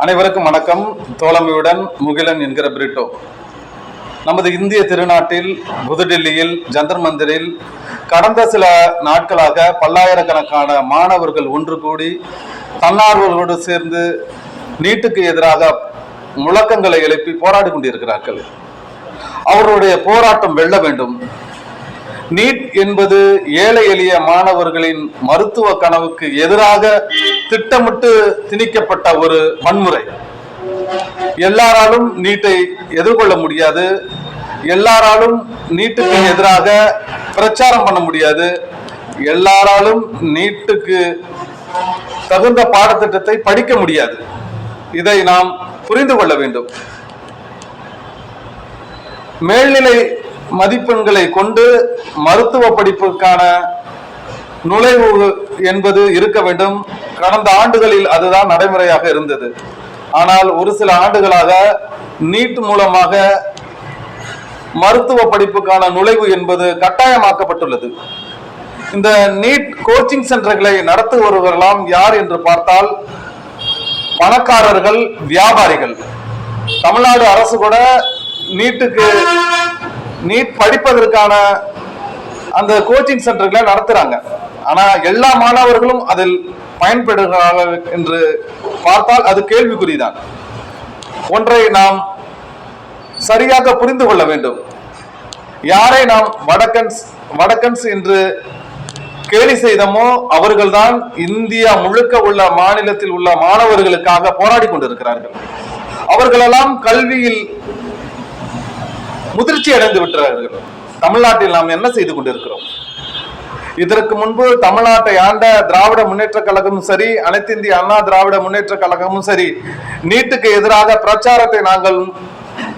அனைவருக்கும் வணக்கம். தோழமையுடன் முகிலன் என்கிற பிரிட்டோ. நமது இந்திய திருநாட்டில் புதுடெல்லியில் ஜந்தர் மந்திரில் கடந்த சில நாட்களாக பல்லாயிரக்கணக்கான மாணவர்கள் ஒன்று கூடி தன்னார்வலோடு சேர்ந்து நீட்டுக்கு எதிராக முழக்கங்களை எழுப்பி போராடி கொண்டிருக்கிறார்கள். அவர்களுடைய போராட்டம் வெல்ல வேண்டும். நீட் என்பது ஏழை எளிய மாணவர்களின் மருத்துவ கனவுக்கு எதிராக திட்டமிட்டு திணிக்கப்பட்ட ஒரு வன்முறை. எல்லாராலும் நீட்டை எதிர்கொள்ள முடியாது, எல்லாராலும் நீட்டுக்கு எதிராக பிரச்சாரம் பண்ண முடியாது, எல்லாராலும் நீட்டுக்கு தகுந்த பாடத்திட்டத்தை படிக்க முடியாது. இதை நாம் புரிந்து கொள்ள வேண்டும். மேல்நிலை மதிப்பெண்களை கொண்டு மருத்துவ படிப்புக்கான நுழைவு என்பது இருக்க வேண்டும். கடந்த ஆண்டுகளில் அதுதான் நடைமுறையாக இருந்தது. ஆனால் ஒரு சில ஆண்டுகளாக நீட் மூலமாக மருத்துவ படிப்புக்கான நுழைவு என்பது கட்டாயமாக்கப்பட்டுள்ளது. இந்த நீட் கோச்சிங் சென்டர்களை நடத்துபவர்களெல்லாம் யார் என்று பார்த்தால் பணக்காரர்கள், வியாபாரிகள். தமிழ்நாடு அரசு கூட நீட் படிப்பதற்கான அந்த கோச்சிங் சென்டர்களை நடத்துறாங்க. ஆனா எல்லா மாணவர்களும் அதில் பயன்படுகிறார்கள் என்று பார்த்தால் அது கேள்விக்குறிதான். ஒன்றை நாம் சரியாக புரிந்து கொள்ள வேண்டும். யாரை நாம் வடக்கன்ஸ் என்று கேலி செய்தமோ அவர்கள்தான் இந்தியா முழுக்க உள்ள மாநிலத்தில் உள்ள மாணவர்களுக்காக போராடி கொண்டிருக்கிறார்கள். அவர்களெல்லாம் கல்வியில் முதிர்ச்சி அடைந்து விட்டார்கள். தமிழ்நாட்டில் நாம் என்ன செய்து கொண்டிருக்கிறோம்? இதற்கு முன்பு தமிழ்நாட்டை ஆண்ட திராவிட முன்னேற்ற கழகமும் சரி, அனைத்து இந்திய அண்ணா திராவிட முன்னேற்ற கழகமும் சரி, நீட்டுக்கு எதிராக பிரச்சாரத்தை நாங்கள்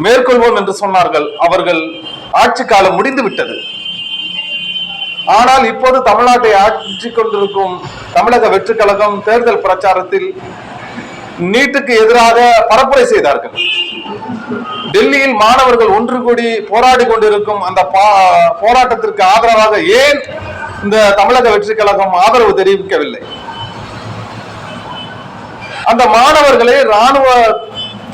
மேற்கொள்வோம் என்று சொன்னார்கள். அவர்கள் ஆட்சி காலம் முடிந்து விட்டது. ஆனால் இப்போது தமிழ்நாட்டை ஆட்சி கொண்டிருக்கும் தமிழக வெற்றி கழகம் தேர்தல் பிரச்சாரத்தில் நீட்டுக்கு எதிராக பரப்புரை செய்தார்கள். டெல்லியில் மாணவர்கள் ஒன்று கூடி போராடி கொண்டிருக்கும் அந்த போராட்டத்திற்கு ஆதரவாக ஏன் இந்த தமிழக வெற்றி கழகம் ஆதரவு தெரிவிக்கவில்லை? அந்த மாணவர்களை ராணுவ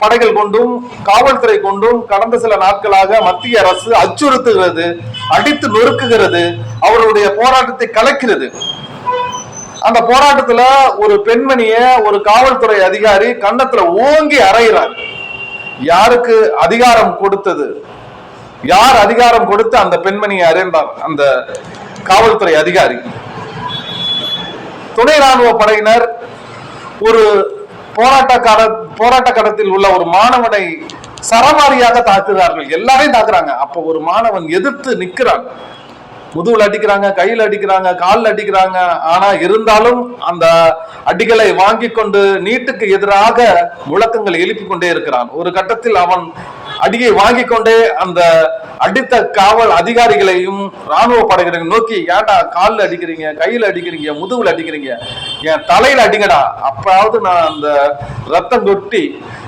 படைகள் கொண்டும் காவல்துறை கொண்டும் கடந்த சில நாட்களாக மத்திய அரசு அச்சுறுத்துகிறது, அடித்து நொறுக்குகிறது, அவர்களுடைய போராட்டத்தை கலைக்கிறது. அந்த போராட்டத்துல ஒரு பெண்மணிய ஒரு காவல்துறை அதிகாரி கன்னத்துல ஓங்கி அறைகிறார். யாருக்கு அதிகாரம் கொடுத்தது? யார் அதிகாரம் கொடுத்து அந்த பெண்மணியை அறைந்தார்? அந்த காவல்துறை அதிகாரி. துணை ராணுவ படையினர் ஒரு போராட்ட களத்தில் உள்ள ஒரு மாணவனை சரமாரியாக தாக்குகிறார்கள். எல்லாரையும் தாக்குறாங்க. அப்ப ஒரு மாணவன் எதிர்த்து நிற்கிறான். முதுகுல அடிக்கிறாங்க, கையில் அடிக்கிறாங்க, காலில் அடிக்கிறாங்க. ஆனா இருந்தாலும் அந்த அடிகளை வாங்கி கொண்டு நீட்டுக்கு எதிராக முழக்கங்கள் எழுப்பி கொண்டே இருக்கிறான். ஒரு கட்டத்தில் அவன் அடியை வாங்கி கொண்டே அந்த அடித்த காவல் அதிகாரிகளையும் ராணுவ படைகளையும் நோக்கி, ஏன்டா காலில் அடிக்கிறீங்க, கையில் அடிக்கிறீங்க, முதுகுல அடிக்கிறீங்க, என் தலையில அடிங்கடா, அப்பாவது நான் அந்த ரத்தம் கொட்டி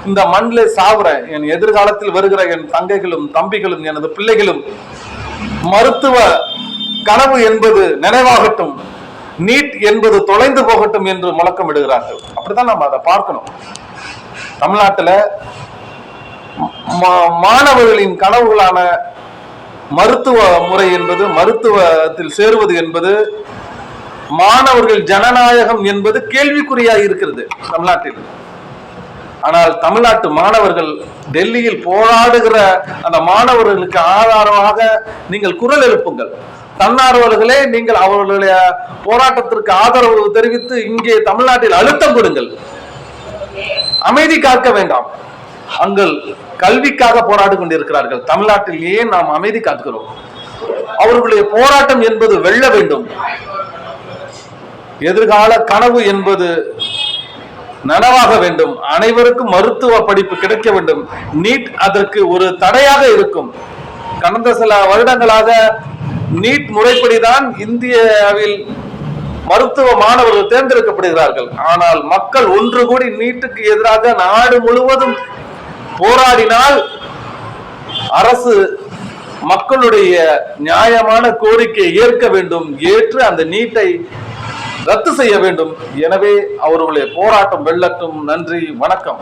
இந்த மண்ணில் சாவுறேன். என் எதிர்காலத்தில் வருகிற என் தங்கைகளும் தம்பிகளும் எனது பிள்ளைகளும் மருத்துவ கனவு என்பது நினைவாகட்டும், நீட் என்பது தொலைந்து போகட்டும் என்று முழக்கம் இடுகிறார்கள். அப்படிதான் நம்ம அதை பார்க்கணும். தமிழ்நாட்டில் மாணவர்களின் கனவுகளான மருத்துவ முறை என்பது, மருத்துவத்தில் சேருவது என்பது, மாணவர்கள் ஜனநாயகம் என்பது கேள்விக்குறியாக இருக்கிறது தமிழ்நாட்டில். ஆனால் தமிழ்நாட்டு மாணவர்கள் டெல்லியில் போராடுகிற அந்த மாணவர்களுக்கு ஆதாரமாக நீங்கள் குரல் எழுப்புங்கள். தன்னார்வலர்களே, நீங்கள் அவர்களுடைய போராட்டத்திற்கு ஆதரவு தெரிவித்து இங்கே தமிழ்நாட்டில் அழுத்தம் கொடுங்கள். அமைதி காக்க வேண்டாம். அங்கள் கல்விக்காக போராடி கொண்டிருக்கிறார்கள். தமிழ்நாட்டில் ஏன் நாம் அமைதி காக்கிறோம்? அவர்களுடைய போராட்டம் என்பது வெல்ல வேண்டும். எதிர்கால கனவு என்பது நனவாக வேண்டும். அனைவருக்கும் மருத்துவ படிப்பு கிடைக்க வேண்டும். நீட் அதற்கு ஒரு தடையாக இருக்கும். கடந்த சில வருடங்களாக நீட் முறைப்படிதான் இந்தியாவில் மருத்துவ மாணவர்கள் தேர்ந்தெடுக்கப்படுகிறார்கள். ஆனால் மக்கள் ஒன்று கூடி நீட்டுக்கு எதிராக நாடு முழுவதும் போராடினால் அரசு மக்களுடைய நியாயமான கோரிக்கையை ஏற்க வேண்டும். ஏற்று அந்த நீட்டை ரத்து செய்ய வேண்டும். எனவே அவர்களுடைய போராட்டம் வெல்லட்டும். நன்றி, வணக்கம்.